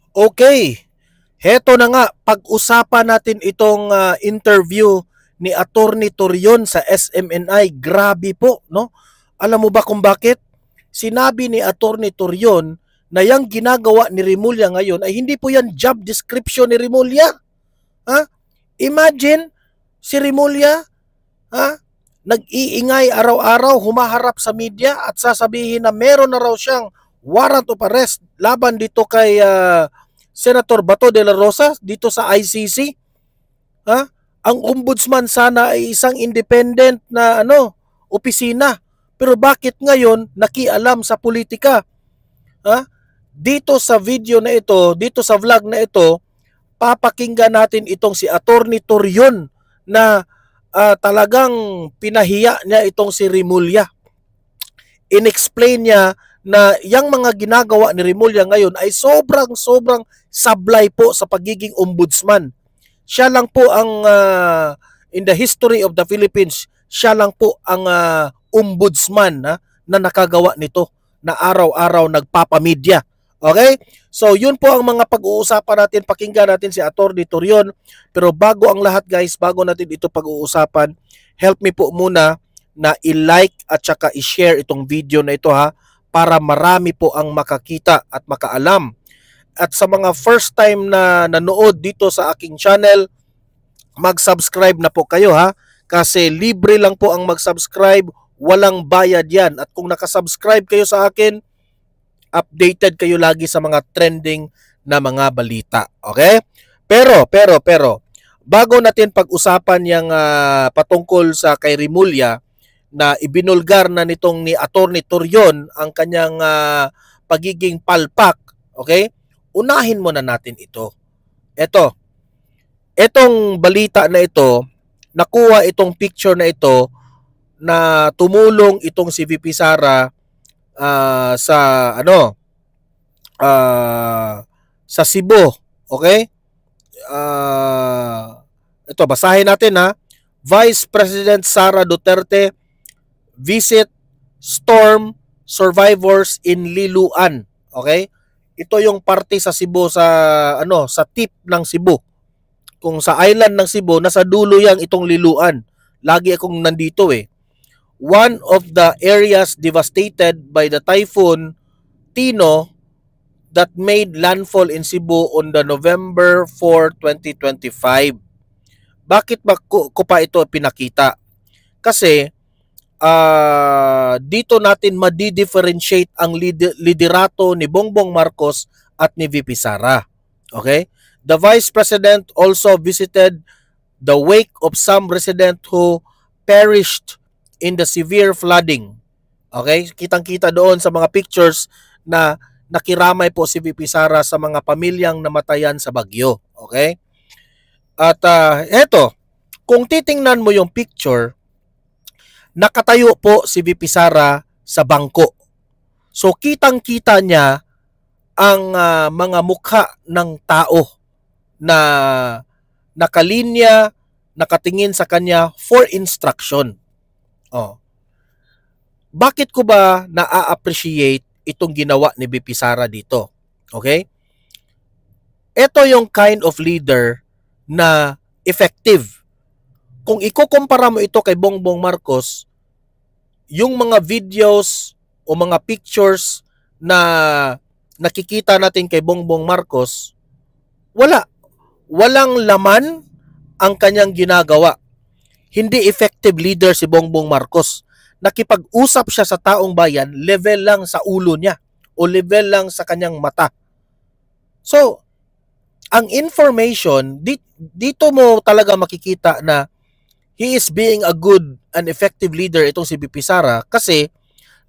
Okay, heto na nga, pag-usapan natin itong interview ni Attorney Torion sa SMNI. Grabe po, no? Alam mo ba kung bakit? Sinabi ni Attorney Torion na yung ginagawa ni Remulla ngayon ay hindi po yan job description ni Remulla. Ha? Imagine si Remulla, ha? Nag-iingay araw-araw, humaharap sa media at sasabihin na meron na raw siyang warrant of arrest laban dito kay Senator Bato de la Rosa dito sa ICC. Ha? Ang ombudsman sana ay isang independent na opisina. Pero bakit ngayon nakialam sa politika? Ha? Dito sa video na ito, dito sa vlog na ito, papakinggan natin itong si Attorney Torion na talagang pinahiya niya itong si Remulla. Inexplain niya na yung mga ginagawa ni Remulla ngayon ay sobrang sablay po sa pagiging ombudsman. Siya lang po ang in the history of the Philippines, siya lang po ang ombudsman na nakagawa nito, na araw-araw nagpapamedya. Okay? So yun po ang mga pag-uusapan natin. Pakinggan natin si Attorney Torion. Pero bago ang lahat guys, bago natin ito pag-uusapan, help me po muna na i-like at saka i-share itong video na ito para marami po ang makakita at makaalam. At sa mga first time na nanood dito sa aking channel, mag-subscribe na po kayo kasi libre lang po ang mag-subscribe, walang bayad yan. At kung nakasubscribe kayo sa akin, updated kayo lagi sa mga trending na mga balita. Okay? Pero, bago natin pag-usapan yung patungkol sa kay Remulla, na ibinulgar na nitong ni Attorney Torion ang kanyang pagiging palpak, okay? Unahin muna natin ito. Etong balita na ito, nakuha itong picture na ito na tumulong itong si VP Sara sa Cebu, okay? Ito, basahin natin Vice President Sara Duterte visit storm survivors in Liloan. Okay? Ito yung parte sa Cebu sa tip ng Cebu. Kung sa island ng Cebu, nasa dulo yang itong Liloan. Lagi akong nandito One of the areas devastated by the typhoon Tino that made landfall in Cebu on the November 4, 2025. Bakit ba ko pa ito pinakita? Kasi dito natin madi-differentiate ang liderato ni Bongbong Marcos at ni VP Sara. Okay? The Vice President also visited the wake of some resident who perished in the severe flooding. Okay? Kitang-kita doon sa mga pictures na nakiramay po si VP Sara sa mga pamilyang namatayan sa bagyo. Okay? At eto, kung titingnan mo yung picture, nakatayo po si VP Sara sa bangko. So kitang-kita niya ang mga mukha ng tao na nakalinya, nakatingin sa kanya for instruction. Bakit ko ba na-appreciate itong ginawa ni VP Sara dito? Okay? Ito yung kind of leader na effective. Kung ikukumpara mo ito kay Bongbong Marcos, yung mga videos o mga pictures na nakikita natin kay Bongbong Marcos, walang laman ang kanyang ginagawa. Hindi effective leader si Bongbong Marcos. Nakipag-usap siya sa taong bayan, level lang sa ulo niya o level lang sa kanyang mata. So, ang information, dito mo talaga makikita na he is being a good and effective leader itong si VP Sara kasi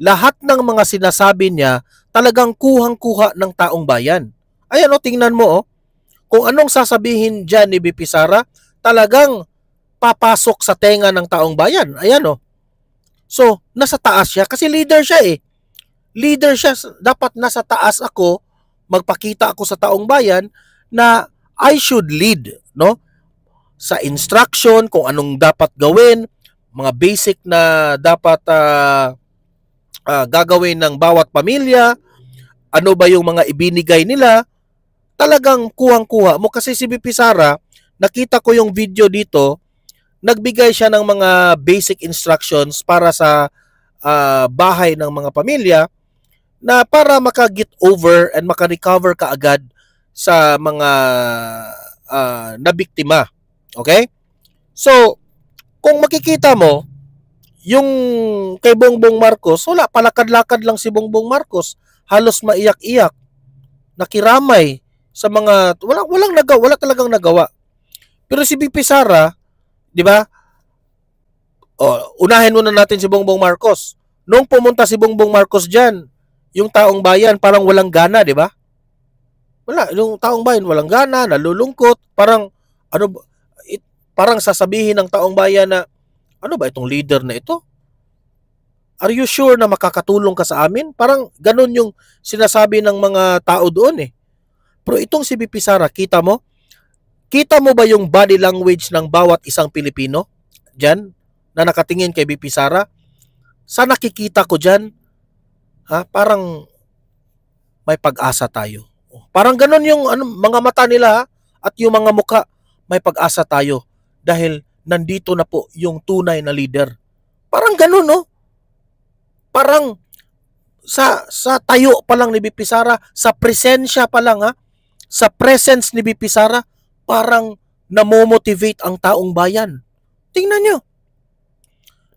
lahat ng mga sinasabi niya talagang kuhang-kuha ng taong bayan. Ayan tingnan mo kung anong sasabihin dyan ni VP Sara, talagang papasok sa tenga ng taong bayan. Ayan So, nasa taas siya kasi leader siya Leader siya, dapat nasa taas ako, magpakita ako sa taong bayan na I should lead, no? Sa instruction, kung anong dapat gawin, mga basic na dapat gagawin ng bawat pamilya, ano ba yung mga ibinigay nila, talagang kuhang-kuha mo kasi si VP Sara, nakita ko yung video dito, nagbigay siya ng mga basic instructions para sa bahay ng mga pamilya na para maka-get over and maka-recover kaagad sa mga nabiktima. Okay? So, kung makikita mo, yung kay Bongbong Marcos, wala, palakad-lakad lang si Bongbong Marcos. Halos maiyak-iyak. Nakiramay sa mga, wala talagang nagawa. Pero si VP Sara, di ba? Unahin muna natin si Bongbong Marcos. Nung pumunta si Bongbong Marcos diyan, yung taong bayan parang walang gana, di ba? Wala, yung taong bayan walang gana, nalulungkot, parang parang sasabihin ng taong bayan na ano ba itong leader na ito? Are you sure na makakatulong ka sa amin? Parang ganun yung sinasabi ng mga tao doon eh. Pero itong si VP Sara, kita mo? Kita mo ba yung body language ng bawat isang Pilipino dyan na nakatingin kay VP Sara? Sa nakikita ko dyan, parang may pag-asa tayo. Parang ganun yung mga mata nila at yung mga muka, may pag-asa tayo dahil nandito na po yung tunay na leader. Parang ganun, no? Parang sa tayo pa lang ni VP Sara, sa presensya pa lang, sa presence ni VP Sara, parang namomotivate ang taong bayan. Tingnan nyo.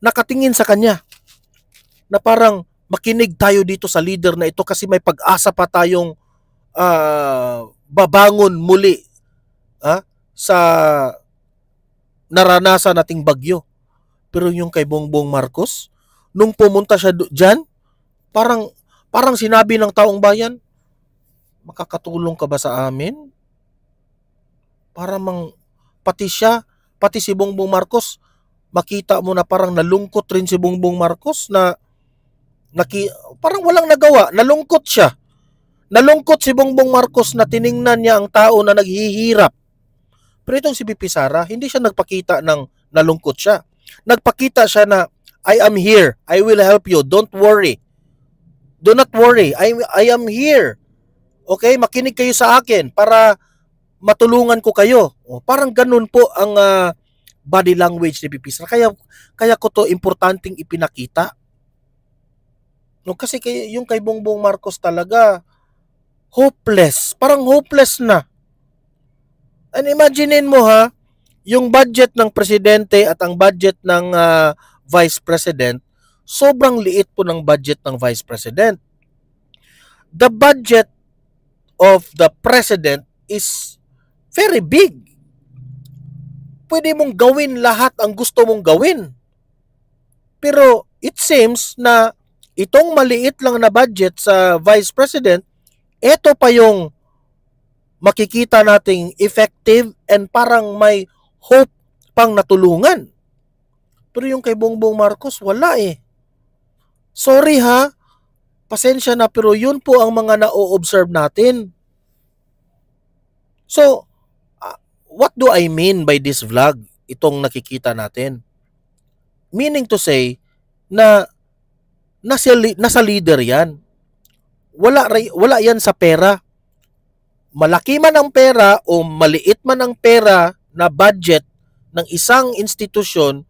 Nakatingin sa kanya na parang makinig tayo dito sa leader na ito kasi may pag-asa pa tayong babangon muli sa naranasan nating bagyo. Pero yung kay Bongbong Marcos, nung pumunta siya dyan, parang sinabi ng taong bayan, makakatulong ka ba sa amin? Pati si Bongbong Marcos, makita mo na parang nalungkot rin si Bongbong Marcos na parang walang nagawa, nalungkot siya. Nalungkot si Bongbong Marcos na tiningnan niya ang tao na naghihirap. Pero itong si VP Sara, hindi siya nagpakita ng nalungkot siya. Nagpakita siya na, I am here. I will help you. Don't worry. Do not worry. I am here. Okay? Makinig kayo sa akin para matulungan ko kayo. Parang ganun po ang body language ni VP Sara. Kaya ko to importanteng ipinakita. No, kasi yung kay Bongbong Marcos talaga, hopeless. Parang hopeless na. And imaginein mo yung budget ng presidente at ang budget ng vice president, sobrang liit po ng budget ng vice president. The budget of the president is very big. Pwede mong gawin lahat ang gusto mong gawin. Pero it seems na itong maliit lang na budget sa vice president, ito pa yung makikita nating effective and parang may hope pang natulungan. Pero yung kay Bongbong Marcos, wala eh. Sorry pasensya na pero yun po ang mga na-o-observe natin. So, what do I mean by this vlog? Itong nakikita natin. Meaning to say na nasa leader yan. Wala yan sa pera. Malaki man ang pera o maliit man ang pera na budget ng isang institusyon,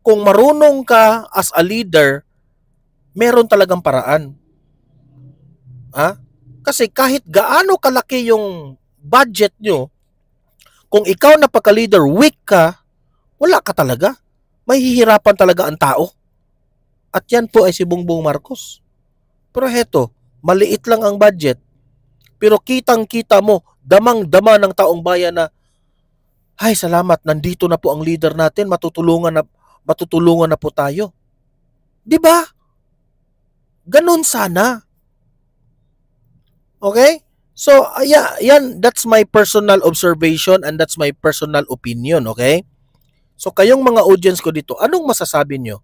kung marunong ka as a leader, meron talagang paraan. Kasi kahit gaano kalaki yung budget nyo, kung ikaw na pagka-leader, weak ka, wala ka talaga. Mahihirapan talaga ang tao. At yan po ay si Bongbong Marcos. Pero heto, maliit lang ang budget. Pero kitang-kita mo, damang-dama ng taong bayan na, ay salamat, nandito na po ang leader natin, matutulungan na po tayo. 'Di ba? Ganun sana. Okay? So, yan, that's my personal observation and that's my personal opinion, okay? So, kayong mga audience ko dito, anong masasabi nyo?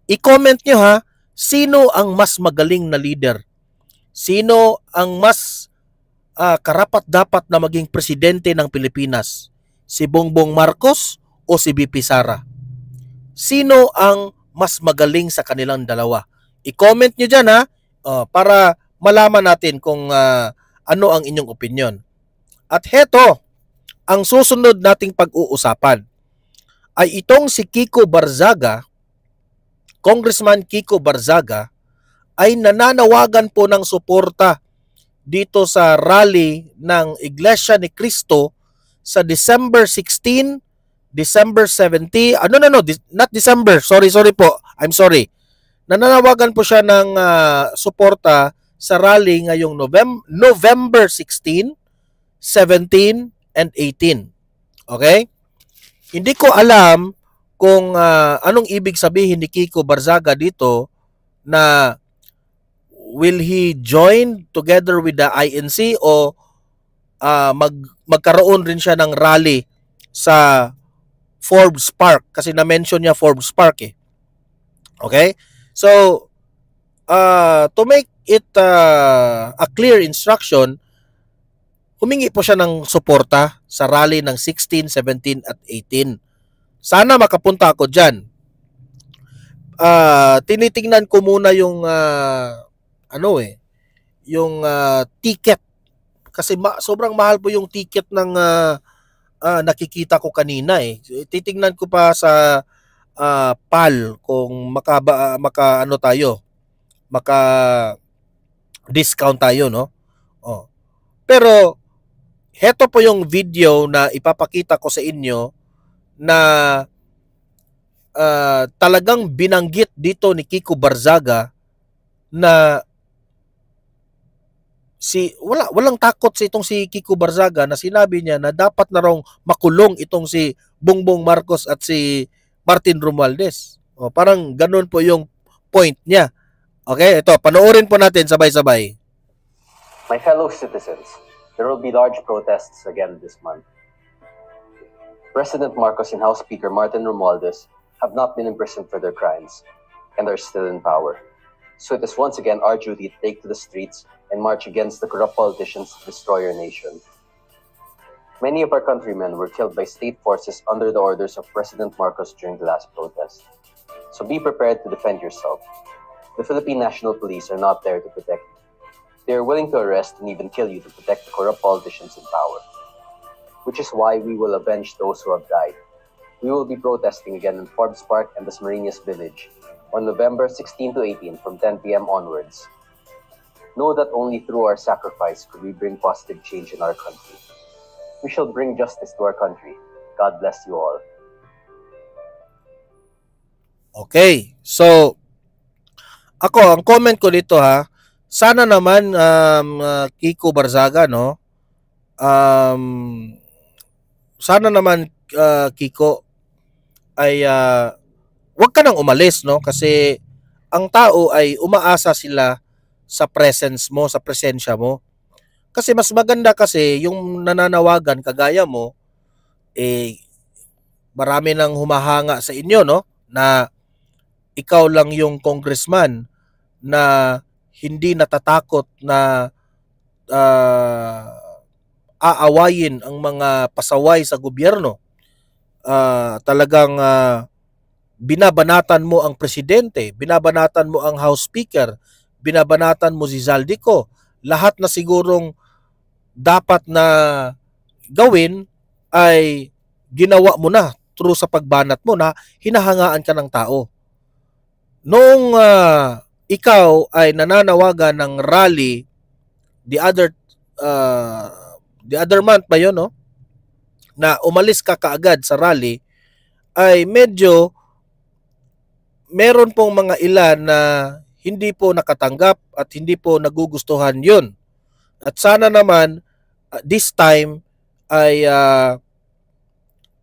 I-comment nyo sino ang mas magaling na leader? Sino ang mas karapat-dapat na maging presidente ng Pilipinas? Si Bongbong Marcos o si VP Sara? Sino ang mas magaling sa kanilang dalawa? I-comment nyo dyan para malaman natin kung ano ang inyong opinion. At heto, ang susunod nating pag-uusapan ay itong si Kiko Barzaga, Congressman Kiko Barzaga, ay nananawagan po ng suporta dito sa rally ng Iglesia ni Cristo sa December 16, December 17, not December, sorry po, I'm sorry. Nananawagan po siya ng suporta sa rally ngayong November 16, 17, and 18. Okay? Hindi ko alam kung anong ibig sabihin ni Kiko Barzaga dito na will he join together with the INC o magkaroon rin siya ng rally sa Forbes Park kasi na-mention niya Forbes Park eh. Okay? So, to make it a clear instruction, humingi po siya ng suporta sa rally ng 16, 17 at 18. Sana makapunta ako dyan. Tinitingnan ko muna yung yung ticket kasi sobrang mahal po yung ticket ng nakikita ko kanina eh. Titingnan ko pa sa PAL kung maka discount tayo, no? Oh. Pero heto po yung video na ipapakita ko sa inyo na talagang binanggit dito ni Kiko Barzaga na walang takot itong si Kiko Barzaga na sinabi niya na dapat na raw makulong itong si Bongbong Marcos at si Martin Romualdez. O, parang ganun po yung point niya. Okay, ito, panoorin po natin sabay-sabay. My fellow citizens, there will be large protests again this month. President Marcos and House Speaker Martin Romualdez have not been imprisoned for their crimes and are still in power. So it is once again our duty to take to the streets and march against the corrupt politicians to destroy our nation. Many of our countrymen were killed by state forces under the orders of President Marcos during the last protest. So be prepared to defend yourself. The Philippine National Police are not there to protect you. They are willing to arrest and even kill you to protect the corrupt politicians in power. Which is why we will avenge those who have died. We will be protesting again in Forbes Park and Dasmariñas Village on November 16 to 18 from 10 p.m. onwards. Know that only through our sacrifice could we bring positive change in our country. We shall bring justice to our country. God bless you all. Okay, so ako, ang comment ko dito sana naman Kiko Barzaga, no? Sana naman Kiko ay wag ka nang umalis, no? Kasi ang tao ay umaasa sila sa presence mo, sa presensya mo. Kasi mas maganda kasi yung nananawagan kagaya mo, marami nang humahanga sa inyo, no? Na ikaw lang yung congressman na hindi natatakot na aawayin ang mga pasaway sa gobyerno. Talagang binabanatan mo ang presidente, binabanatan mo ang House Speaker, binabanatan mo si Zaldico. Lahat na sigurong dapat na gawin ay ginawa mo na through sa pagbanat mo na hinahangaan ka ng tao. Noong ikaw ay nananawagan ng rally the other month ba yun, no? Na umalis ka kaagad sa rally, ay medyo meron pong mga ilan na hindi po nakatanggap at hindi po nagugustuhan yun. At sana naman this time ay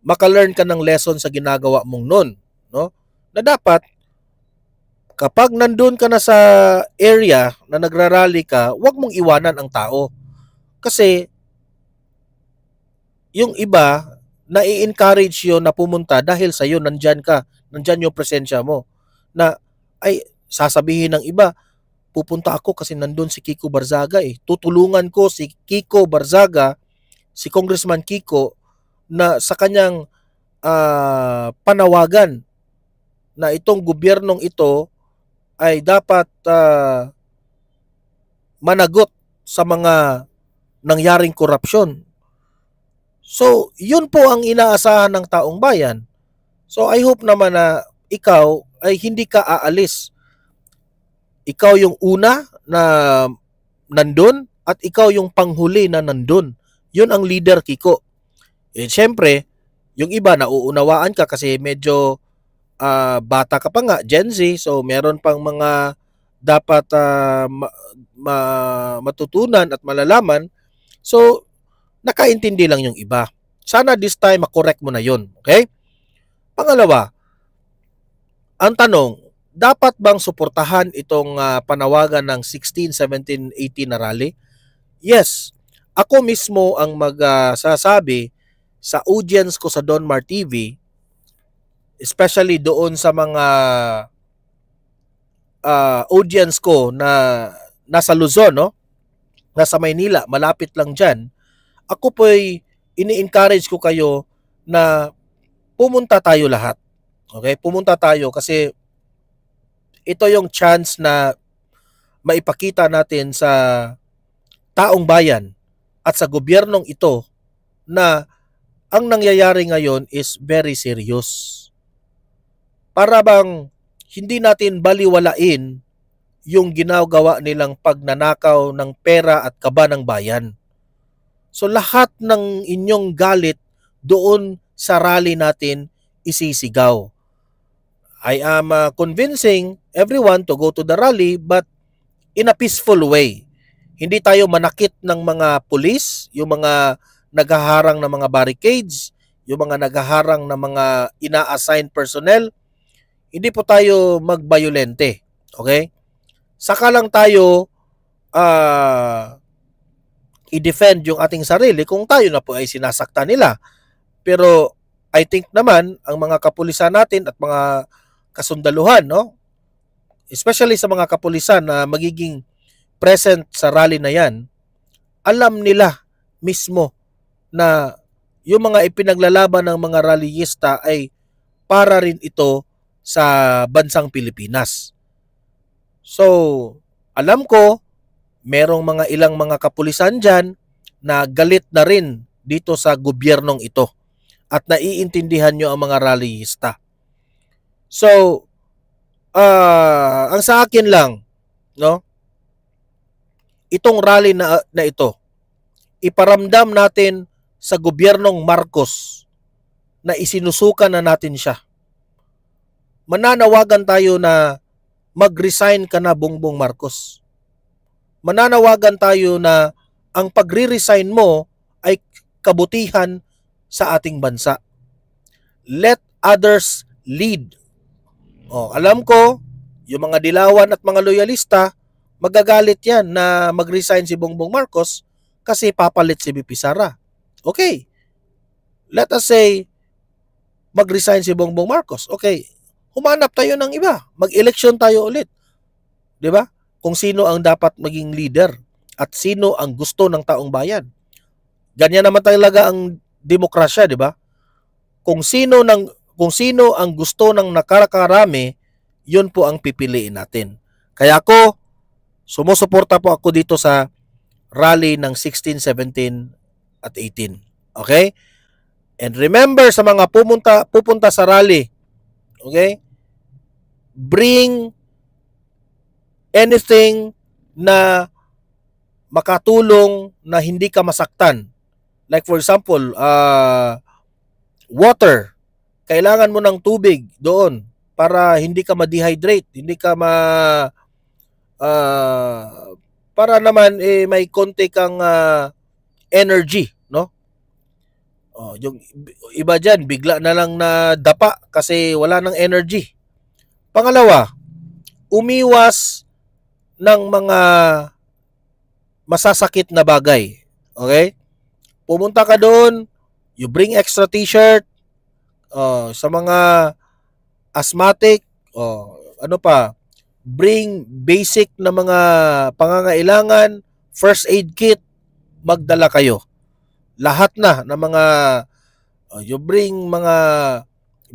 maka-learn ka ng lesson sa ginagawa mong nun, no? Na dapat kapag nandun ka na sa area na nagrarally ka, huwag mong iwanan ang tao. Kasi yung iba na i-encourage yun na pumunta dahil sa iyo nandyan ka, nandyan yung presensya mo. Na ay sasabihin ng iba, pupunta ako kasi nandun si Kiko Barzaga eh. Tutulungan ko si Kiko Barzaga, si Congressman Kiko, na sa kanyang panawagan na itong gobyernong ito ay dapat managot sa mga nangyaring korupsyon. So, yun po ang inaasahan ng taong bayan. So, I hope naman na ikaw ay hindi ka aalis. Ikaw yung una na nandun at ikaw yung panghuli na nandun. Yun ang leader, Kiko. Eh, syempre, yung iba nauunawaan ka kasi medyo bata ka pa nga, Gen Z, so meron pang mga dapat matutunan at malalaman. So, nakaintindi lang yung iba. Sana this time makorek mo na yun. Okay? Pangalawa, ang tanong, dapat bang suportahan itong panawagan ng 16, 17, 18 na rally? Yes. Ako mismo ang magsasabi sa audience ko sa Donmar TV, especially doon sa mga audience ko na nasa Luzon, no? Nasa Maynila, malapit lang dyan. Ako po'y ini-encourage ko kayo na pumunta tayo lahat. Okay? Pumunta tayo kasi ito yung chance na maipakita natin sa taong bayan at sa gobyernong ito na ang nangyayari ngayon is very serious. Para bang hindi natin baliwalain yung ginagawa nilang pagnanakaw ng pera at kaba ng bayan. So lahat ng inyong galit doon sa rally natin isisigaw. I am convincing everyone to go to the rally but in a peaceful way. Hindi tayo manakit ng mga pulis, yung mga naghaharang ng mga barricades, yung mga naghaharang ng mga ina-assign personnel. Hindi po tayo magbayolente. Okay? Saka lang tayo i-defend yung ating sarili kung tayo na po ay sinasaktan nila. Pero I think naman ang mga kapulisan natin at mga kasundaluhan, no? Especially sa mga kapulisan na magiging present sa rally na yan, alam nila mismo na yung mga ipinaglalaban ng mga rallyista ay para rin ito sa bansang Pilipinas. So, alam ko, merong mga ilang mga kapulisan dyan na galit na rin dito sa gobyernong ito at naiintindihan nyo ang mga rallyista. So, ang sa akin lang, no? Itong rally na ito, iparamdam natin sa gobyernong Marcos na isinusukan na natin siya. Mananawagan tayo na mag-resign ka na, Bongbong Marcos. Mananawagan tayo na ang pagre-resign mo ay kabutihan sa ating bansa. Let others lead. Alam ko, yung mga dilawan at mga loyalista, magagalit yan na mag-resign si Bongbong Marcos kasi papalit si BP Sara. Okay. Let us say, mag-resign si Bongbong Marcos. Okay. Humanap tayo ng iba. Mag-eleksyon tayo ulit. Diba? Kung sino ang dapat maging leader at sino ang gusto ng taong bayan. Ganyan naman talaga ang demokrasya, di ba? Kung sino ang gusto ng nakarakarami, yun po ang pipiliin natin. Kaya ako, sumusuporta po ako dito sa rally ng 16, 17 at 18. Okay? And remember sa mga pupunta sa rally, okay? Bring anything na makatulong na hindi ka masaktan. Like for example, water. Kailangan mo ng tubig doon para hindi ka ma-dehydrate, hindi ka para naman may konti kang energy, no? Yung iba dyan, bigla na lang na dapa kasi wala ng energy. Pangalawa, umiwas ng mga masasakit na bagay. Okay? Pumunta ka doon, you bring extra t-shirt, sa mga asthmatic, ano pa, bring basic na mga pangangailangan, first aid kit, magdala kayo. Lahat na mga you bring mga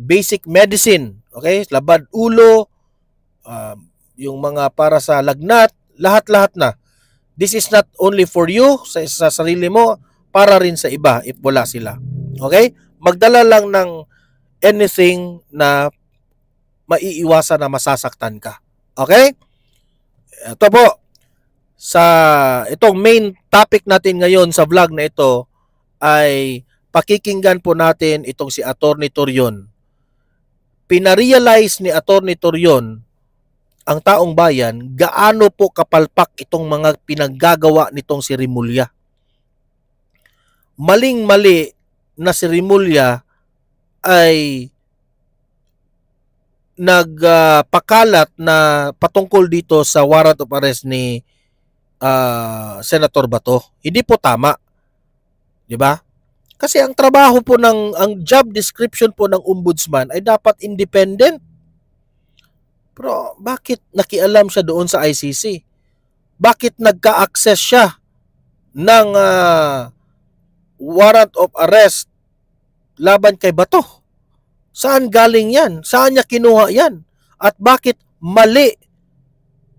basic medicine, okay? Labad ulo, yung mga para sa lagnat, lahat-lahat na. This is not only for you, sa sarili mo, para rin sa iba if wala sila. Okay? Magdala lang ng anything na maiiwasan na masasaktan ka. Okay? Ito po, sa itong main topic natin ngayon sa vlog na ito ay pakikinggan po natin itong si Atty. Torion. Pinarealize ni Atty. Torion ang taong bayan gaano po kapalpak itong mga pinaggagawa nitong si Rimulya. Maling-mali na si Rimulya ay nagpakalat na patungkol dito sa warrant of arrest ni Senator Bato. Hindi po tama. 'Di ba? Kasi ang trabaho po ang job description po ng ombudsman ay dapat independent. Pero bakit nakialam siya doon sa ICC? Bakit nagka-access siya ng warrant of arrest laban kay Bato? Saan galing yan? Saan niya kinuha yan? At bakit mali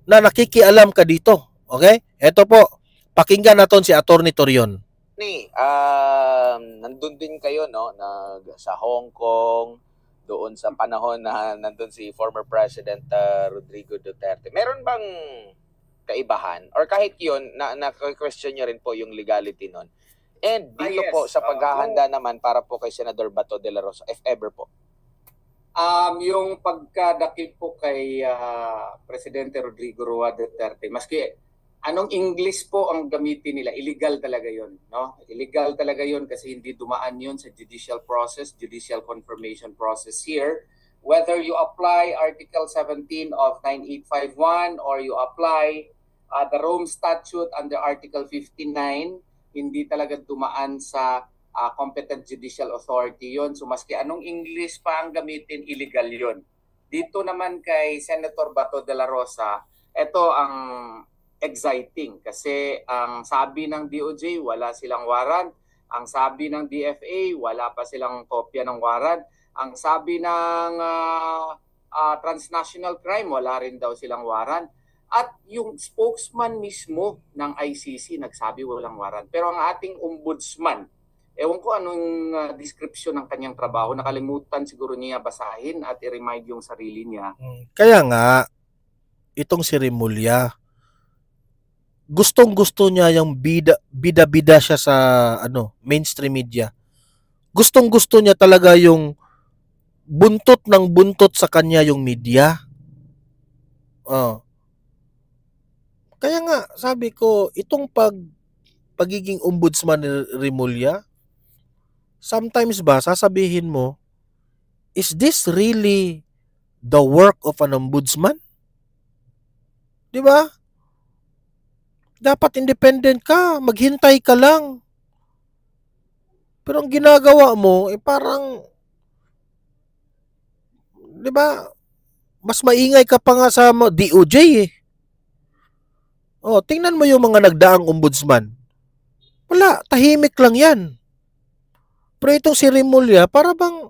na nakikialam ka dito? Okay? Ito po, pakinggan natin si Atty. Torion. Nandun din kayo, no? Sa Hong Kong, doon sa panahon na nandun si former President Rodrigo Duterte. Meron bang kaibahan? Or kahit yun, na-question nyo rin po yung legality nun? And dito yes. po sa paghahanda naman para po kay Senador Bato de la Rosa, if ever po. Yung pagkadakip po kay Presidente Rodrigo Roa Duterte, maski anong English po ang gamitin nila, illegal talaga yon, no? Illegal talaga yon kasi hindi dumaan yon sa judicial process, judicial confirmation process here. Whether you apply Article 17 of 9851 or you apply the Rome Statute under Article 59, hindi talaga dumaan sa competent judicial authority yon. So maski anong English pa ang gamitin, illegal yon. Dito naman kay Senator Bato de la Rosa, ito ang exciting kasi ang sabi ng DOJ, wala silang warrant. Ang sabi ng DFA, wala pa silang kopya ng warrant. Ang sabi ng transnational crime, wala rin daw silang warrant. At yung spokesman mismo ng ICC nagsabi walang warrant. Pero ang ating ombudsman, ewan ko anong description ng kanyang trabaho, nakalimutan siguro niya basahin at i-remind yung sarili niya. Kaya nga, itong si Rimulya, gustong-gusto niya yung bida-bida siya sa mainstream media. Gustong-gusto niya talaga yung buntot ng buntot sa kanya yung media. Kaya nga, sabi ko, itong pagiging ombudsman ni Rimulya, sometimes ba, sasabihin mo, is this really the work of an ombudsman? Di ba? Dapat independent ka, maghintay ka lang. Pero ang ginagawa mo, parang, di ba, mas maingay ka pa nga sa DOJ eh. Tingnan mo yung mga nagdaang ombudsman. Wala, tahimik lang yan. Pero itong si Rimulya, para bang,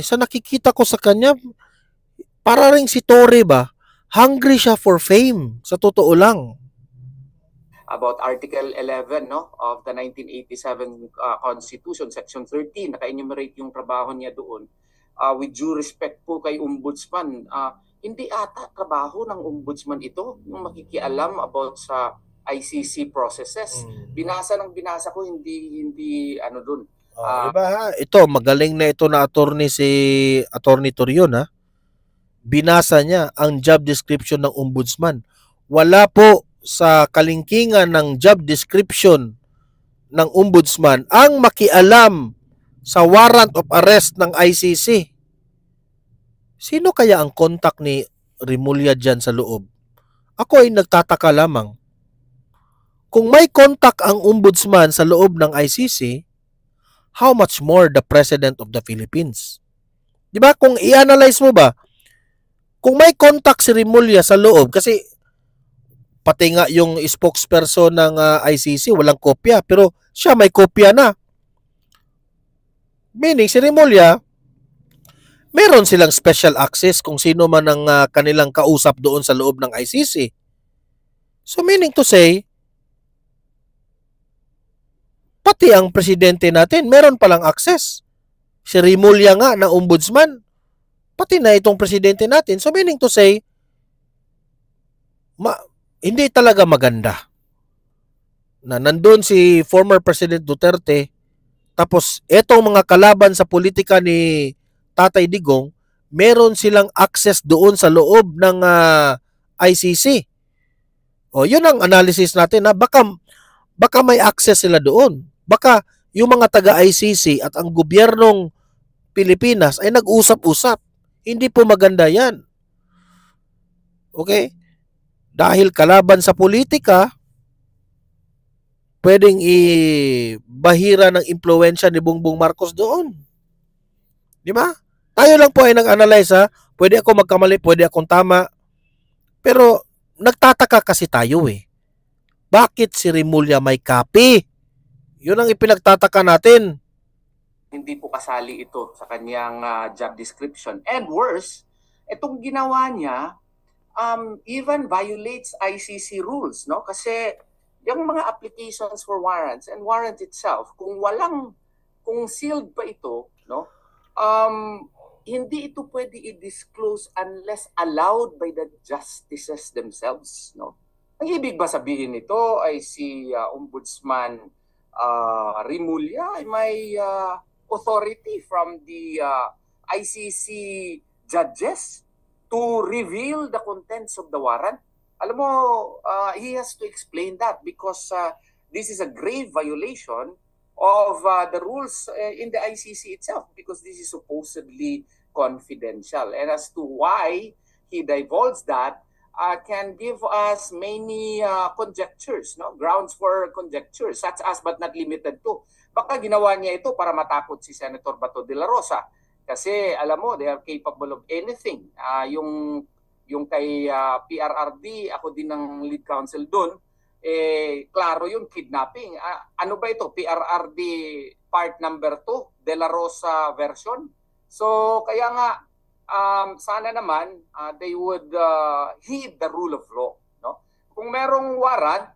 sa nakikita ko sa kanya, para ring si Torre ba, hungry siya for fame, sa totoo lang. About Article 11 of the 1987 Constitution, Section 13, naka-enumerate yung trabaho niya doon. With due respect po kay Ombudsman, hindi ata trabaho ng Ombudsman ito, yung makikialam about sa ICC processes. Binasa ko, hindi doon. Diba ha? Ito, magaling na ito na si Atty. Torion ha. Binasa niya ang job description ng Ombudsman. Wala po sa kalingkingan ng job description ng Ombudsman ang makialam sa warrant of arrest ng ICC. Sino kaya ang contact ni Rimulya dyan sa loob? Ako ay nagtataka lamang. Kung may contact ang Ombudsman sa loob ng ICC, how much more the President of the Philippines? Di ba? Kung i-analyze mo ba, kung may contact si Rimulya sa loob, kasi pati nga yung spokesperson ng ICC, walang kopya, pero siya may kopya na. Meaning, si Rimulya, meron silang special access kung sino man ang kanilang kausap doon sa loob ng ICC. So meaning to say, pati ang presidente natin, meron palang access. Si Rimulya nga na ombudsman, pati na itong presidente natin. So meaning to say, hindi talaga maganda na nandun si former President Duterte, tapos etong mga kalaban sa politika ni Tatay Digong, meron silang access doon sa loob ng ICC. O yun ang analysis natin na baka may access sila doon. Baka yung mga taga-ICC at ang gobyernong Pilipinas ay nag-usap-usap. Hindi po maganda yan. Okay? Dahil kalaban sa politika, pwedeng ibahira ng impluwensya ni Bongbong Marcos doon. Di ba? Tayo lang po ay nag-analyze ha. Pwede ako magkamali, pwede akong tama. Pero nagtataka kasi tayo eh. Bakit si Rimulya may copy? Yun ang ipinagtataka natin. Hindi po kasali ito sa kanyang job description. And worse, itong ginawa niya even violates ICC rules, no? Kasi yung mga applications for warrants and warrant itself, kung sealed pa ito, no? Hindi ito pwede i-disclose unless allowed by the justices themselves, no? Ang ibig ba sabihin nito ay si Ombudsman Rimulya ay may authority from the ICC judges to reveal the contents of the warrant? Alam mo, he has to explain that because this is a grave violation of the rules in the ICC itself, because this is supposedly confidential. And as to why he divulged that can give us many conjectures, no? Grounds for conjecture, such as but not limited to. Baka ginawa niya ito para matakot si Senator Bato de la Rosa. Kasi alam mo, they are capable of anything. Yung kay PRRD, ako din ng lead counsel doon, klaro yung kidnapping. Ano ba ito? PRRD part number 2, De La Rosa version. So kaya nga, sana naman they would heed the rule of law. No? Kung merong warrant,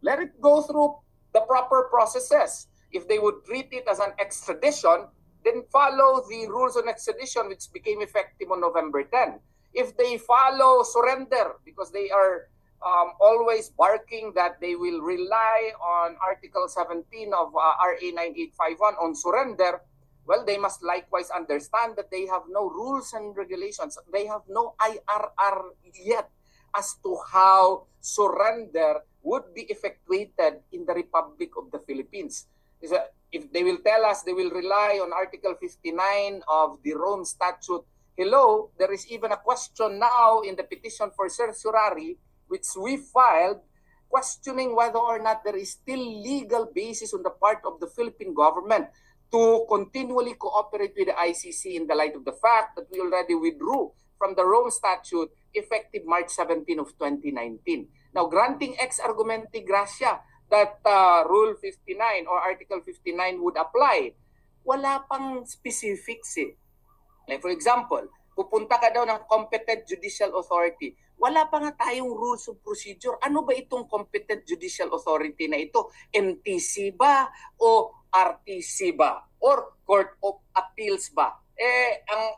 let it go through the proper processes. If they would treat it as an extradition, then follow the rules on extradition which became effective on November 10. If they follow surrender, because they are always barking that they will rely on Article 17 of RA 9851 on surrender, well, they must likewise understand that they have no rules and regulations. They have no IRR yet as to how surrender would be effectuated in the Republic of the Philippines. If they will tell us they will rely on Article 59 of the Rome Statute, hello, there is even a question now in the petition for certiorari, which we filed, questioning whether or not there is still legal basis on the part of the Philippine government to continually cooperate with the ICC in the light of the fact that we already withdrew from the Rome Statute effective March 17 of 2019. Now, granting ex argumenti gratia that Rule 59 or Article 59 would apply, wala pang specifics eh. Like for example, pupunta ka daw ng competent judicial authority. Wala pa nga tayong rules of procedure. Ano ba itong competent judicial authority na ito? MTC ba o RTC ba? Or Court of Appeals ba?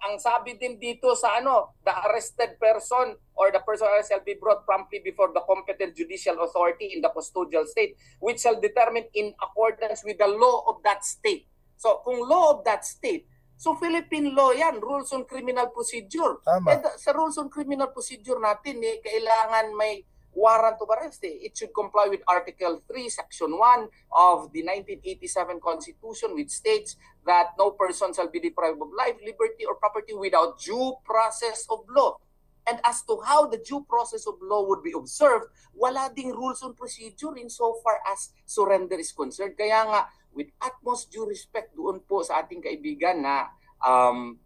Ang sabi din dito sa the arrested person or the person shall be brought promptly before the competent judicial authority in the custodial state, which shall determine in accordance with the law of that state. So kung law of that state, so Philippine law yan, rules on criminal procedure. Sa rules on criminal procedure natin, kailangan may warrant of arrest. It should comply with Article 3, Section 1 of the 1987 Constitution, which states that no person shall be deprived of life, liberty, or property without due process of law. And as to how the due process of law would be observed, wala ding rules on procedure insofar as surrender is concerned. Kaya nga, with utmost due respect doon po sa ating kaibigan na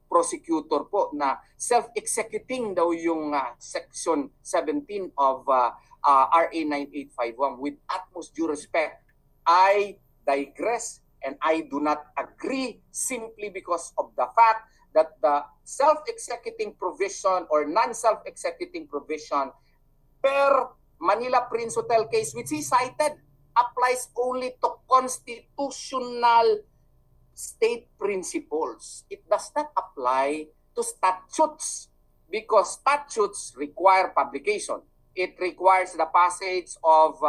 prosecutor po na self-executing daw yung Section 17 of RA 9851. With utmost due respect, I digress and I do not agree simply because of the fact that the self-executing provision or non-self-executing provision per Manila Prince Hotel case, which he cited, applies only to constitutional state principles. It does not apply to statutes because statutes require publication. It requires the passage of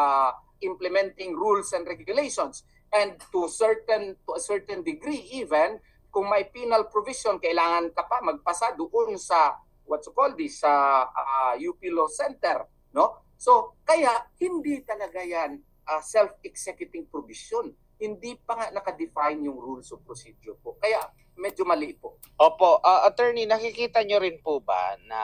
implementing rules and regulations. And to a certain degree even, kung may penal provision, kailangan ka pa magpasa doon sa sa UP Law Center, no? So kaya hindi talaga yan self-executing provision. Hindi pa nga naka-define yung rules of procedure po. Kaya medyo mali po. Opo, attorney, nakikita nyo rin po ba na,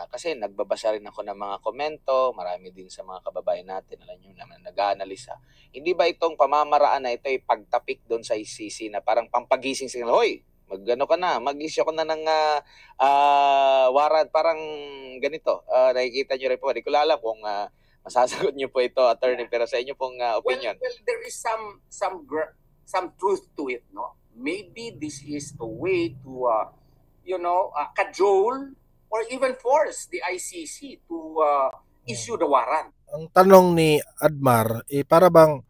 kasi nagbabasa rin ako ng mga komento, marami din sa mga kababayan natin, alam nyo naman, nag-aanalisa. Hindi ba itong pamamaraan na ito ay pagtapik doon sa ICC na parang pampagising sila, hoy, mag-ano ka na, mag-issue ka na ng warrant, parang ganito. Nakikita nyo rin po, hindi ko alam kung masasagot nyo po ito, attorney, pero sa inyo pong opinion. Well, there is some truth to it, no? Maybe this is a way to, cajole or even force the ICC to issue the warrant. Ang tanong ni Admar, para bang,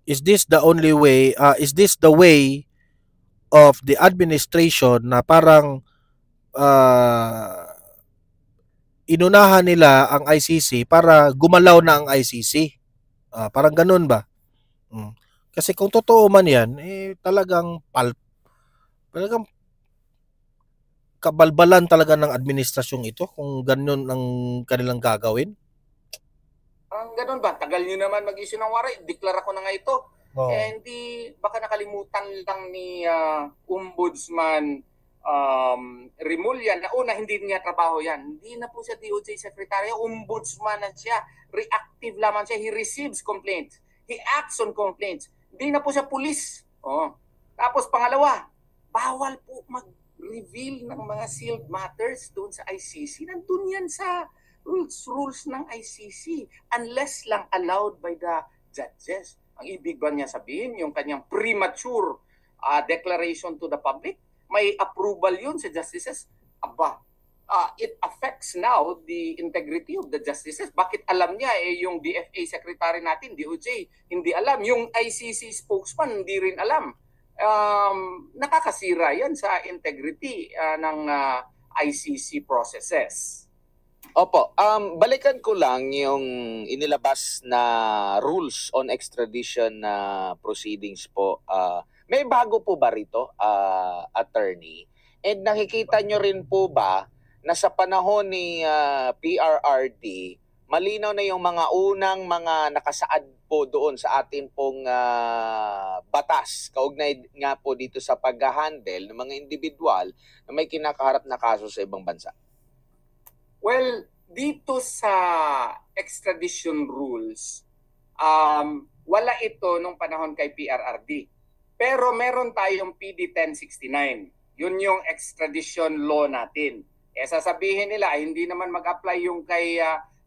is this the way of the administration na parang inunahan nila ang ICC para gumalaw na ang ICC? Parang ganun ba? Kasi kung totoo man yan, talagang kabalbalan talaga ng administrasyong ito kung ganun ang kanilang gagawin. Ganun ba? Tagal nyo naman mag-issue ng warrant. Deklara ko na nga ito. Hindi, baka nakalimutan lang ni Ombudsman Remulla na una, hindi niya trabaho yan. Hindi na po siya DOJ Secretary. Ombudsman na siya. Reactive lamang siya. He receives complaints. He acts on complaints. Hindi na po siya pulis. Tapos pangalawa, bawal po mag-reveal ng mga sealed matters doon sa ICC. Nandun yan sa rules ng ICC unless lang allowed by the judges. Ang ibig ba niya sabihin, yung kanyang premature declaration to the public, may approval yun sa justices? It affects now the integrity of the justices. Bakit alam niya yung DFA secretary natin, DOJ, hindi alam. Yung ICC spokesman, hindi rin alam. Nakakasira yan sa integrity ng ICC processes. Opo, balikan ko lang yung inilabas na rules on extradition proceedings po. May bago po ba rito, attorney? And nakikita nyo rin po ba na sa panahon ni PRRD, malinaw na yung mga unang mga nakasaad po doon sa atin pong batas, kaugnay nga po dito sa pag-handle ng mga individual na may kinakaharap na kaso sa ibang bansa? Well, dito sa extradition rules, wala ito nung panahon kay PRRD. Pero meron tayong PD 1069. Yun yung extradition law natin. Sasabihin nila, hindi naman mag-apply yung kay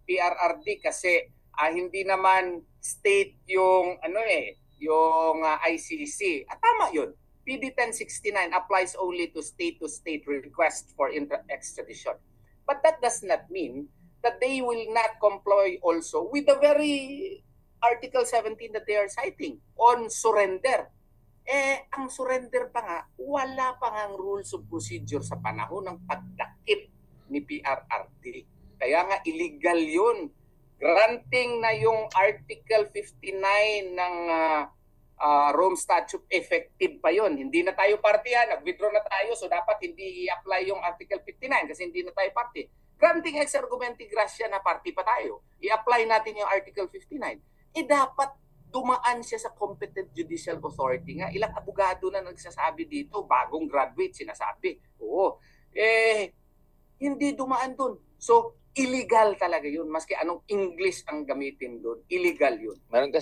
PRRD kasi hindi naman state yung yung ICC. Tama yun. PD 1069 applies only to state request for extradition. But that does not mean that they will not comply also with the very Article 17 that they are citing on surrender. Ang surrender pa nga, wala pa nga rules of procedure sa panahon ng pagdakip ni PRRD. Kaya nga illegal yun. Granting na yung Article 59 ng Rome Statute, effective pa yon. Hindi na tayo party, nag-withdraw na tayo, so dapat hindi i-apply yung Article 59 kasi hindi na tayo party. Granting ex argumenti gratia na party pa tayo, i-apply natin yung Article 59. Dapat dumaan siya sa competent judicial authority nga. Ilang abogado na nagsasabi dito, bagong graduate sinasabi. Hindi dumaan dun. So, illegal talaga yun. Maski anong English ang gamitin doon, illegal yun. Meron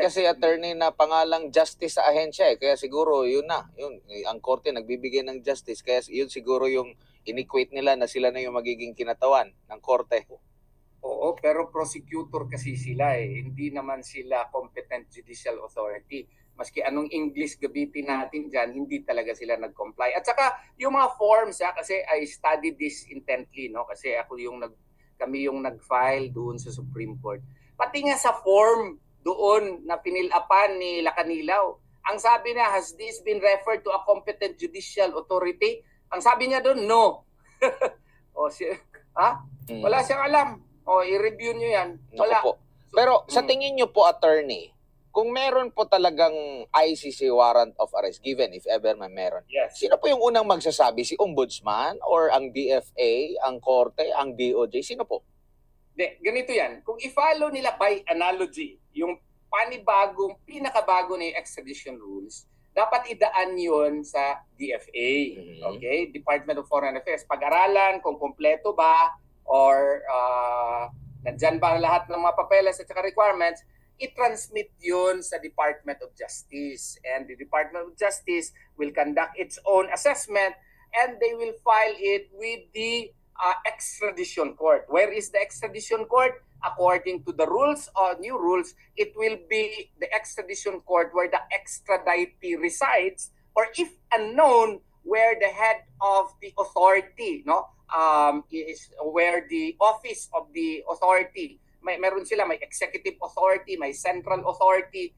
kasi attorney na pangalang justice sa ahensya kaya siguro yun na. Yun, ang korte nagbibigay ng justice kaya yun siguro yung inequate nila na sila na yung magiging kinatawan ng korte. Oo, pero prosecutor kasi sila Hindi naman sila competent judicial authority. Maski anong English gamitin natin dyan, hindi talaga sila nag-comply. At saka yung mga forms, kasi I studied this intently, no? Kasi kami yung nag-file doon sa Supreme Court. Pati nga sa form doon na pinilapan ni Lacanilaw. Ang sabi niya, has this been referred to a competent judicial authority? Ang sabi niya doon, no. Wala siyang alam. I-review niyo yan. Wala. Po. Pero sa tingin niyo po, attorney, kung meron po talagang ICC warrant of arrest given, if ever man meron, yes, sino po yung unang magsasabi? Si Ombudsman or ang DFA, ang Korte, ang DOJ? Sino po? Ganito yan. Kung i-follow nila by analogy, yung pinakabago na yung extradition rules, dapat idaan yon sa DFA. Okay? Department of Foreign Affairs. Pag-aralan kung kompleto ba or nandyan ba lahat ng mga papeles at saka requirements, i-transmit yun sa Department of Justice. And the Department of Justice will conduct its own assessment and they will file it with the extradition court. Where is the extradition court? According to the rules or new rules, it will be the extradition court where the extraditee resides, or if unknown, where the head of the authority, is where the office of the authority, meron sila, may executive authority, may central authority,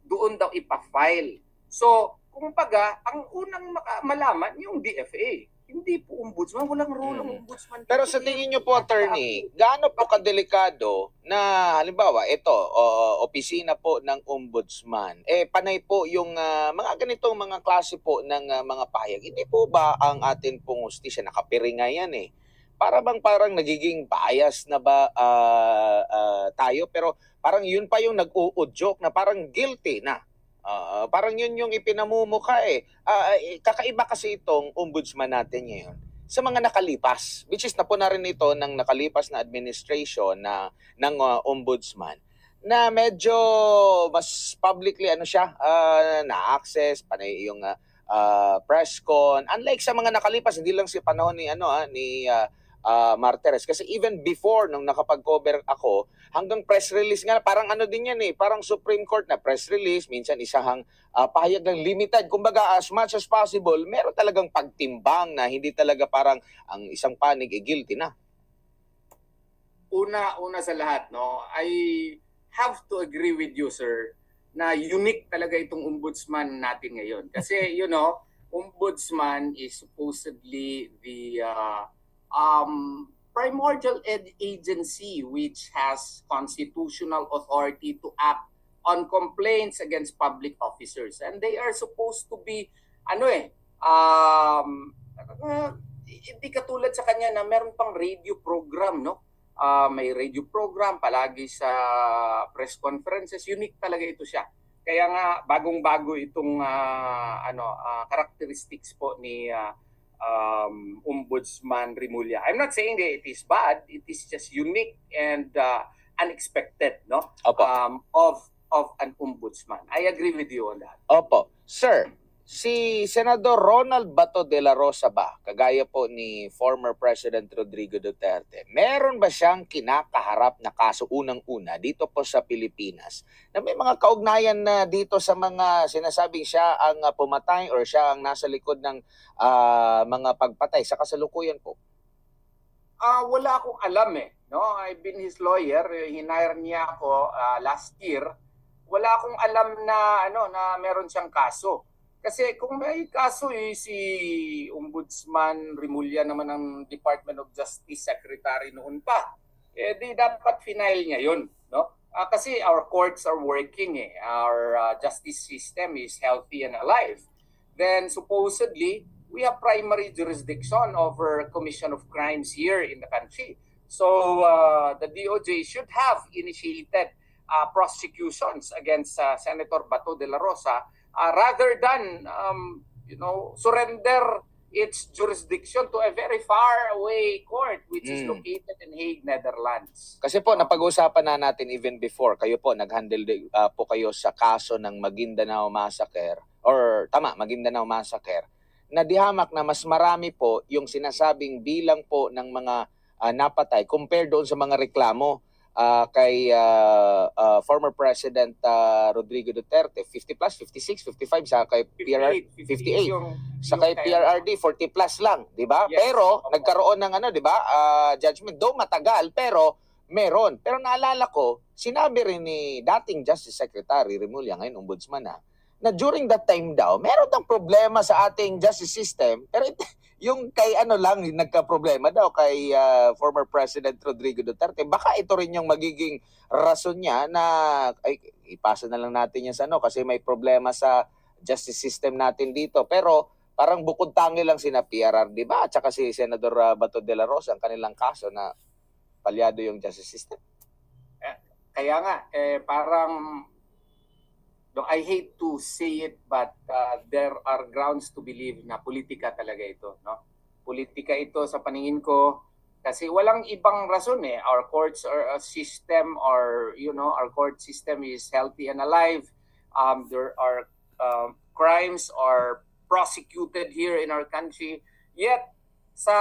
doon daw ipa-file. So, kumbaga, ang unang malaman yung DFA. Hindi po ombudsman, walang role ng ombudsman. Pero sa tingin niyo po, attorney, gaano po kadelikado na halimbawa ito, opisina po ng ombudsman, panay po yung mga ganitong mga klase po ng mga pahayag. Hindi po ba ang atin pong hustisya, nakapiringa yan parang nagiging bias na ba tayo, pero parang yun pa yung nag-uudyok na parang guilty na. Parang yun yung ipinamumukha kakaiba kasi itong ombudsman natin ngayon sa mga nakalipas, which is na po na rin ito ng nakalipas na administration ng ombudsman na medyo mas publicly na-access, panay yung press con, unlike sa mga nakalipas, hindi lang si panahon ni Martires. Kasi even before, nung nakapag-cover ako, hanggang press release nga, parang din yan parang Supreme Court na press release, minsan isang pahayag ng limited. Kumbaga, as much as possible, meron talagang pagtimbang na hindi talaga parang ang isang panig guilty na. Una sa lahat, I have to agree with you, sir, na unique talaga itong ombudsman natin ngayon. Kasi, ombudsman is supposedly the primordial agency which has constitutional authority to act on complaints against public officers, and they are supposed to be hindi katulad sa kanya na meron pang radio program, may radio program palagi sa press conferences. Unique talaga ito siya. Kaya nga bagong-bago itong characteristics po ni Ombudsman Remulla. I'm not saying that it is bad. It is just unique and unexpected, of an ombudsman. I agree with you on that. Opo. Sir, si Senador Ronald Bato de la Rosa ba, kagaya po ni former President Rodrigo Duterte, meron ba siyang kinakaharap na kaso unang-una dito po sa Pilipinas na may mga kaugnayan na dito sa mga sinasabing siya ang pumatay or siya ang nasa likod ng mga pagpatay sa kasalukuyan po? Wala akong alam I've been his lawyer. Hinire niya ako last year. Wala akong alam na na meron siyang kaso. Kasi kung may kaso si Ombudsman Remulla naman ng Department of Justice Secretary noon pa, di dapat final niya yun. Kasi our courts are working. Our justice system is healthy and alive. Then supposedly, we have primary jurisdiction over commission of crimes here in the country. So the DOJ should have initiated prosecutions against Senator Bato de la Rosa rather than surrender its jurisdiction to a very far away court which is located in Hague, Netherlands. Kasi po napag-usapan na natin even before, kayo po nag-handle po kayo sa kaso ng Maguindanao Massacre Maguindanao Massacre, na dihamak na mas marami po yung sinasabing bilang po ng mga napatay compared doon sa mga reklamo kay former President Rodrigo Duterte, 50 plus, 56, 55, sa kay PRR 58, sa kay PRRD 40 plus lang, di ba? Yes. Pero nagkaroon ng di ba, judgment, though matagal, pero meron. Pero naalala ko, sinabi rin ni dating Justice Secretary Remulla, ngayon ombudsman na during that time daw, meron ng problema sa ating justice system, pero yung kay ano lang, nagka-problema daw kay former President Rodrigo Duterte. Baka ito rin yung magiging rason niya na ay, ipasa na lang natin yan sa ano kasi may problema sa justice system natin dito. Pero parang bukod tangi lang sina PRRD ba at saka si Senador Bato de la Rosa ang kanilang kaso na palyado yung justice system. Kaya nga, parang, I hate to say it, but there are grounds to believe na politika talaga ito. No? Politika ito sa paningin ko kasi walang ibang rason eh. Our courts are a system or, our court system is healthy and alive. There are crimes are prosecuted here in our country. Yet, sa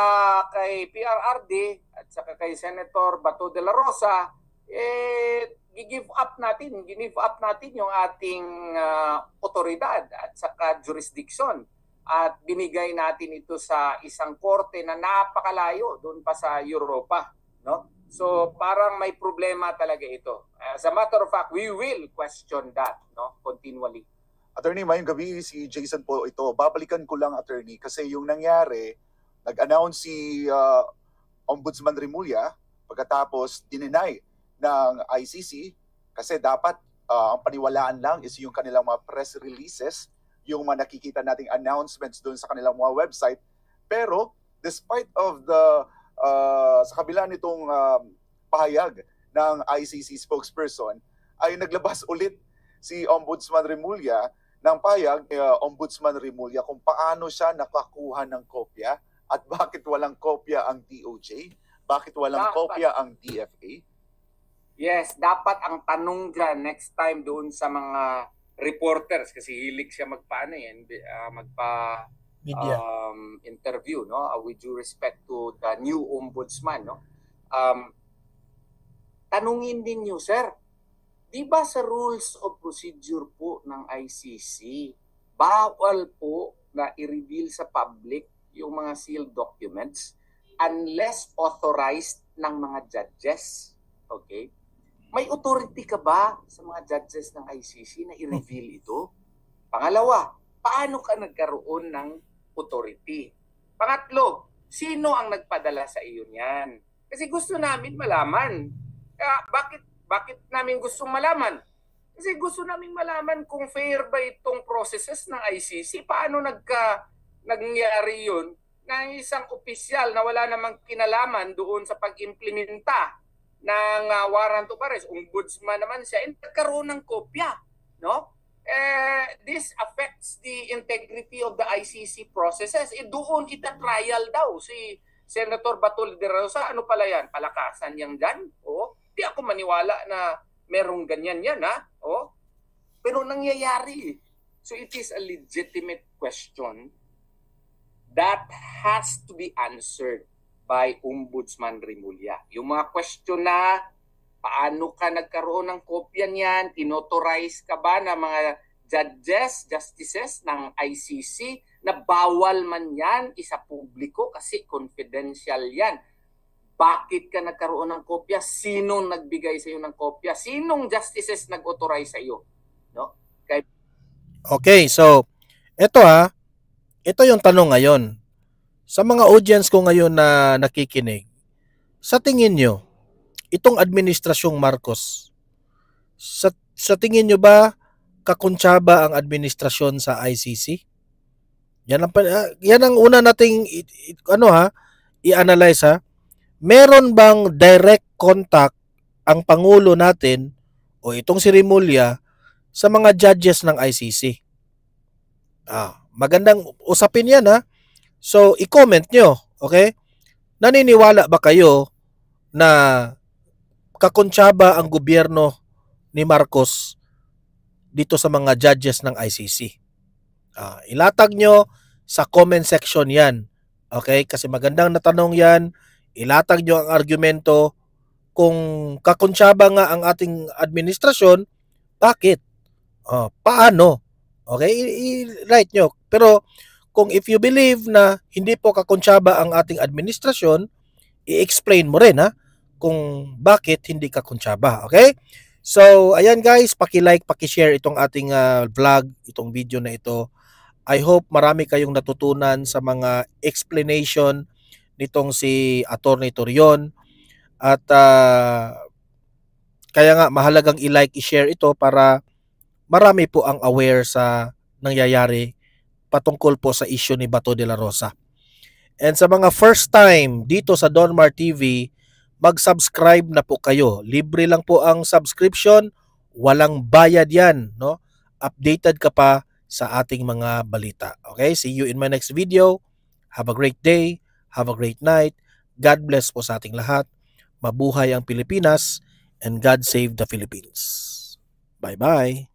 kay PRRD at saka kay Senator Bato de la Rosa, give up natin yung ating otoridad at saka jurisdiction at binigay natin ito sa isang korte na napakalayo doon pa sa Europa, no? So parang may problema talaga ito. As a matter of fact, we will question that, no, continually. Attorney, mayong gabi, si Jason po ito. Babalikan ko lang, Attorney, kasi yung nangyari, nag-announce si Ombudsman Remulla pagkatapos dininay ng ICC kasi dapat ang paniwalaan lang is yung kanilang mga press releases, yung mga nakikita nating announcements doon sa kanilang mga website. Pero despite of sa kabila nitong pahayag ng ICC spokesperson, ay naglabas ulit si Ombudsman Remulla ng pahayag Ombudsman Remulla kung paano siya nakakuha ng kopya at bakit walang kopya ang DOJ, bakit walang kopya ang DFA. Yes, dapat ang tanong dyan next time doon sa mga reporters kasi hilig siya Media. Interview, no, with due respect to the new ombudsman, no. Tanungin din niyo, sir, di ba sa rules of procedure po ng ICC, bawal po na i-reveal sa public yung mga sealed documents unless authorized ng mga judges. Okay? May authority ka ba sa mga judges ng ICC na i-reveal ito? Pangalawa, paano ka nagkaroon ng authority? Pangatlo, sino ang nagpadala sa iyo niyan? Kasi gusto namin malaman. Bakit namin gustong malaman? Kasi gusto namin malaman kung fair ba itong processes ng ICC. Paano nangyari yun na isang opisyal na wala namang kinalaman doon sa pag-implementa ng warrant of arrest, ombudsman naman siya, nagkaroon ng kopya, no? This affects the integrity of the ICC processes. Doon ita-trial daw si Senator Bato de la Rosa. Ano pala yan? Palakasan yan dyan? Di ako maniwala na merong ganyan yan, ha? Pero nangyayari. So it is a legitimate question that has to be answered by Ombudsman Remulla. Yung mga question na paano ka nagkaroon ng kopya niyan, inauthorize ka ba ng mga justices ng ICC na bawal man yan isa publiko kasi confidential yan. Bakit ka nagkaroon ng kopya? Sinong nagbigay sa iyo ng kopya? Sinong justices nag-authorize sa iyo? No? Okay, so ito yung tanong ngayon. Sa mga audience ko ngayon na nakikinig, sa tingin nyo, itong administrasyong Marcos, sa tingin nyo ba kakuntsaba ang administrasyon sa ICC? Yan ang una nating i-analyze, ha. Meron bang direct contact ang Pangulo natin o itong si Remulla sa mga judges ng ICC? Magandang usapin yan, ha. So, i-comment nyo, okay? Naniniwala ba kayo na kakuntsaba ang gobyerno ni Marcos dito sa mga judges ng ICC? Ilatag nyo sa comment section yan, okay? Kasi magandang natanong yan. Ilatag nyo ang argumento kung kakuntsaba nga ang ating administrasyon, bakit? Paano? Okay? I-write nyo. Pero kung if you believe na hindi po kakuntsaba ang ating administrasyon, i-explain mo rin, ha? kung bakit hindi ka konsyaba. Okay? So, ayan guys, paki-like, paki-share itong ating vlog, itong video na ito. I hope marami kayong natutunan sa mga explanation nitong si Attorney Torion. At kaya nga mahalagang i-like, i-share ito para marami po ang aware sa nangyayari patungkol po sa issue ni Bato de la Rosa. And sa mga first time dito sa Donmar TV, mag-subscribe na po kayo. Libre lang po ang subscription, walang bayad yan, no? Updated ka pa sa ating mga balita. Okay? See you in my next video. Have a great day. Have a great night. God bless po sa ating lahat. Mabuhay ang Pilipinas and God save the Philippines. Bye-bye.